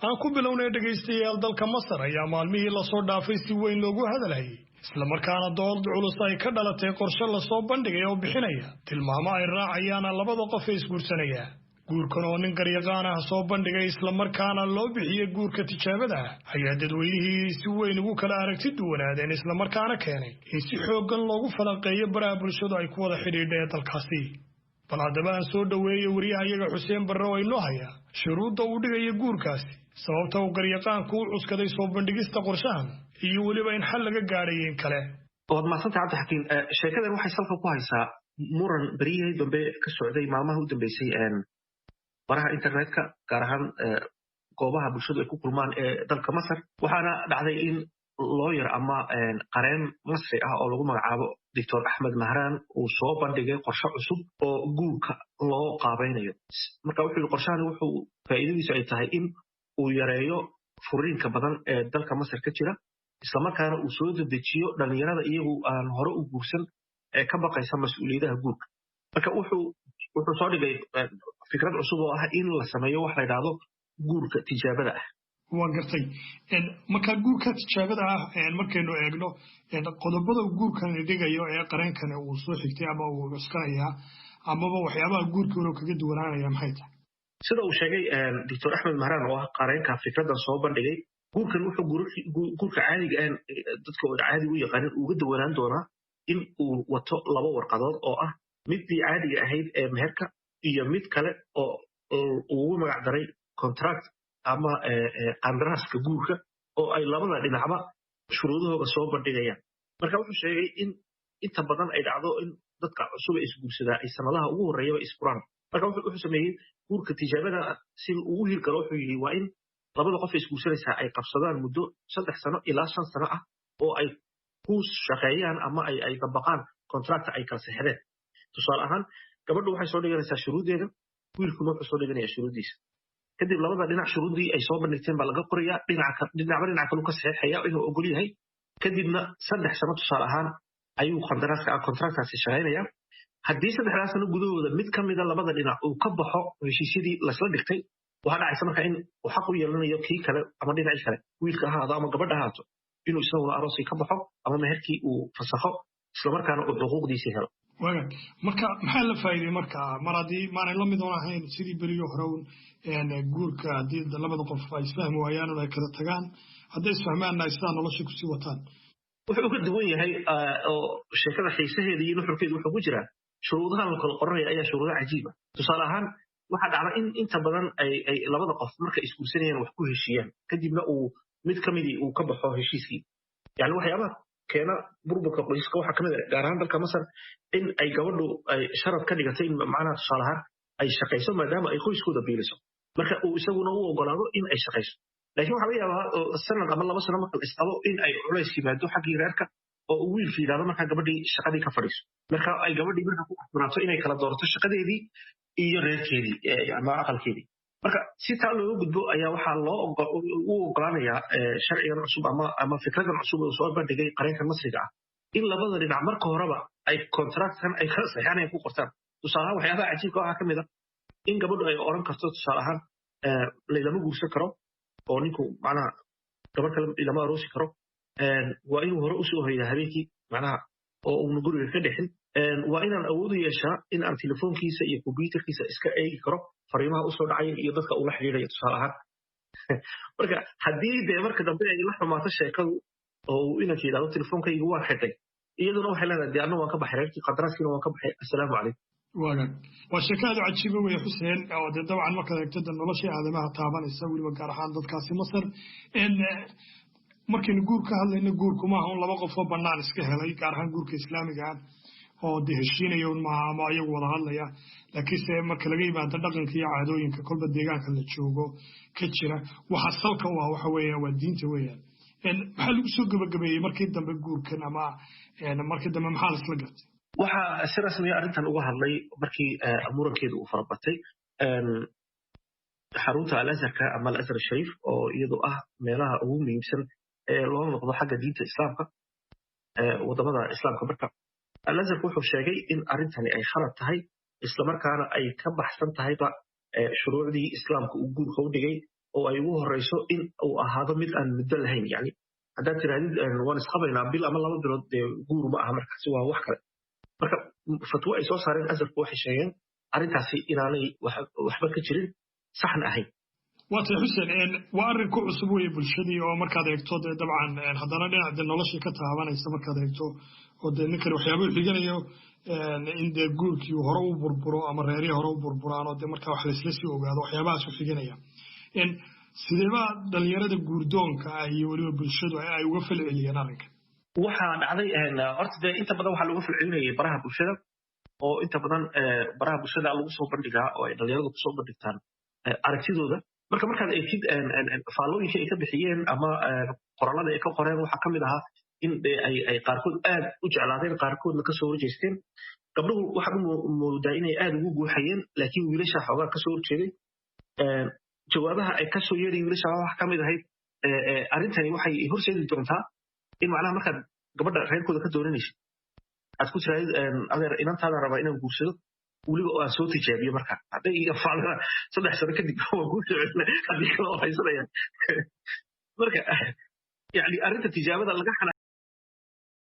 aan ku bilownay dhageystayaal dalka Masar ayaa maalmihii la soo dhaafay si weyn loogu hadalay isla markaana dood culus ay ka dhalatay qorshe la soo bandhigay oo bixinaya tilmaamo ay raacayaan labada qof ee isguursanaya guurkan oo nin garyaqaan ah soo bandhigay isla markaana loo bixiyay guurka tijaabada ayaa dadweynihii si weyn ugu kala aragti duwanaadeen isla markaana keenay in si xooggan loogu falanqeeyo baraha bulshadu ay ku wada xidhiidheen dalkaasi bal haddaba aan soo dhaweeyay wariyahayaga Xuseen Barre oo inoo haya shuruudda uu dhigaya guurkaasi sababta uu garyaqaanku u cuskaday soo bandhigista qorshahan iyo waliba in xal laga gaarayeen kale waad maasanta Cabdi Xakiin sheekadan waxay salka ku haysaa muran bariyay dambe ka socday maalmaha u dambeysay baraha internetka gaar ahaan goobaha bulshadu ay ku kulmaan ee dalka Masar waxaana dhacday in lawyer ama qareen Masri ah oo lagu magacaabo Dr. Ahmed Mahran uu soo bandhigay qorshe cusub oo guurka loo qaabaynayo marka wuxuu qorshahan wuxuu faa'iidadiisu ay tahay in uu yareeyo furiinka badan ee dalka Masar ka jira isla markaana uu soo dedejiyo dhalinyarada iyagu aan hore u guursan ee ka baqaysa mas'uuliyadaha guurka marka wuxuu soo dhigay fikrad cusub oo ah in la sameeyo wax la yiraahdo guurka tijaabada ah waan gartay marka guurka tijaabada ah markaynu eegno qodobada guurkan dhigayo ee qareenkan uu soo xigtay ama uu cuskanaya amaba waxyaabaha guurka uu kaga duwanaanaya maxay tahay sida uu sheegay Dr. Ahmed Mahran oo ah qareenka fikradan soo bandhigay guurkan wuxuu guurka caadiga ah dadka oo caadi u yaqaan uga duwanaan doonaa in uu wato laba warqadood oo ah midii caadiga ahayd ee meherka iyo mid kale oo uu magac daray contract ama qandaraaska guurka oo ay labada dhinacba shuruudahooda soo bandhigayaan marka wuxuu sheegay in inta badan ay dhacdo in dadka cusub ay isguursadaan ay sanadaha ugu horeeyaba isfuraan marka wuxuu sameeyay guurka tijaabada si uu hirgalo wuxuu yiri waa in labada qof isguursanaysa ay qabsadaan muddo 3 sano ilaa 5 sano ah oo ay ku shaqeeyaan ama ay dabaqaan contract ay kala saxdeen tusaale ahaan gabadhu waxay soo dhiganaysaa shuruudeeda wiilkuna wuxuu soo dhiganayaa shuruudiisa kadib labada dhinac shuruudii ay soo bandhigteen baa laga qorayaa dhinaca kale ka saxeexaya inuu ogol yahay kadibna 3 sano tusaale ahaan ayuu contractkaasi shaqeynaya haddii 3 sano gudahooda mid ka mid ah labada dhinac uu ka baxo heshiisyadii la isla dhigtay waxa dhacaysa marka in uu xaq u yeelanayo kii kale ama dhinacii kale wiilka ahaado ama gabadha ahaato inuu isaguna aroosi ka baxo ama meherkii uu fasakho isla markaana uu xuquuqdiisa helo marka maxaa la faa'iiday marka mar haddii maanay la mid ahayn sidii beriyo hore guurka haddii labada qof ay isfahmi waayaan oo ay kala tagaan hadday isfahmaanna ay sidaa nolosha kusii wataan wuxuu ka duwan yahay oo sheekada xiisaheeda iyo nuxurkeedu wuxuu ku jiraa shuruudahan la kala qoranaya ayaa shuruudo cajiiba tusaale ahaan waxaa dhacda in inta badan ay labada qof marka isguursanayaan wax ku heshiiyaan kadibna uu mid ka midii uu ka baxo heshiiskii yani waxyaabaha keena burburka qoyska waxa kamid ah gaar ahaan dalka Masar in ay gabadhu ay sharad ka dhigatay in macnaha tusaale ahaan ay shaqayso maadaama ay qoyskooda biiliso marka uu isaguna u ogolaado in ay shaqayso laakiin waxa laga yaabaa sanad ama 2 sano marka isqabo in ay culays yimaado xaggii reerka oo uu wiilka yiraahdo marka gabadhii shaqadii ka fadhiiso marka ay gabadhii marka ku xiraato inay kala doorto shaqadeedii iyo reerkeedii ama aqalkeedii marka si taa loo gudbo ayaa waxa loo ogolaanayaa sharcigan cusub ama fikradan cusub oo soo bandhigay qareenka Masriga ah in labada dhinac marka horeba ay contractkan ay kala saxanayaan ku qortaan tusaale waxyaabaha cajiibka ah kamid ah in gabadhu ay oran karto tusaale ahaan leelama guursan karo oo ninku macnaha gabadh kale ilama aroosi karo waa inuu hore u soo hoydaa habeenkii macnaha oo uu guriga ka dhixin waa inaan awood u yeeshaa in aan telefoonkiisa iyo computerkiisa iska eegi karo fariimaha u soo dhacay iyo dadka uu la xiriirayo tusaale ahaan marka haddii dee marka dambe ay la xumaato sheekadu oo uu inanka yidhahdo telefoonkaygu waan xidhay iyaduna waxay leedahay dee anna waan ka baxay reerkii qadaraaskiina waan ka baxay assalaamu calaykum waa sheekaadu cajiiba weeye Xuseen oo dee dabcan markaad eegto noloshii aadamaha taabanaysa weliba gaar ahaan dadkaasi Masar markaynu guur ka hadlayno guurku maaha un laba qof oo bannaan iska helay gaar ahaan guurka islaamiga ah oo dee heshiinaya un maaha ama iyagu wada hadlaya laakiinse marka laga yimaado dhaqanka iyo caadooyinka kolba deegaanka la joogo ka jira waxa salka u ah waxa weeye waa diinta weeyaan maxaa lagu soo gabagabeeyey markii dambe guurkan ama markii dambe maxaa la isla gartay waxaa si rasmi ah arrintan uga hadlay markii murankeedu uu farabatay xarunta al-azharka ama al-azhar sharif oo iyadu ah meelaha ugu muhiimsan ee loo noqdo xagga diinta islaamka wadamada islaamka marka al-azharku wuxuu sheegay in arrintani ay khalad tahay isla markaana ay ka baxsan tahayba shuruucdii islaamka uu guurka u dhigay oo ay ugu horeyso in uu ahaado mid aan muddo lahayn yani haddaad tirahdid waan isqabaynaa bil ama 2 bilood dee guur ma aha markaasi waa wax kale marka fatwo ay soo saareen azarku waxay sheegeen arrintaasi inaanay waxba ka jirin saxna ahayn waatay xuseen waa arrin ku cusub weeye bulshadii oo markaad eegto dee dabcan haddana dhinaca noloshii ka taabanaysa markaad eegto oo dee ninkan waxyaaba u xiganayo in dee guurkii hore u burburo ama reerihii hore u burburaan oo dee markaa wax laysla sii ogaado waxyaabahaas u xiganaya sideebaa dhalinyarada guurdoonka ah iyo weliba bulshadu ay uga falceliyeen arrinkan waxaa dhacday horta dee inta badan waxaa looga falcelinayay baraha bulshada oo inta badan baraha bulshada lagu soo bandhigaa oo ay dhalinyaradu kusoo bandhigtaan aragtidooda markaad eegtid faallooyinka ay ka bixiyeen ama qoraalada ay ka qoreen waxaa ka mid ahaa in ay qaarkood aad u jeclaadeen qaarkoodna kasoo horjeesteen gabdhuhu waxaad u moodaa inay aad ugu guuxayeen laakiin wiilasha xoogaa kasoo horjeeday jawaabaha ay kasoo yeedhay wiilasha wax ka mid ahayd arrintani waxay horseedi doontaa in macnaha markaad gabadha reerkooda ka dooranaysid aad ku tiraahid adeer inantaada rabaa inaan guursado weliba oo aan soo tijaabiyo marka hadday iga faacdana 3 sano kadib waa guurka haddii kala haysanayaan marka yani arrinta tijaabada laga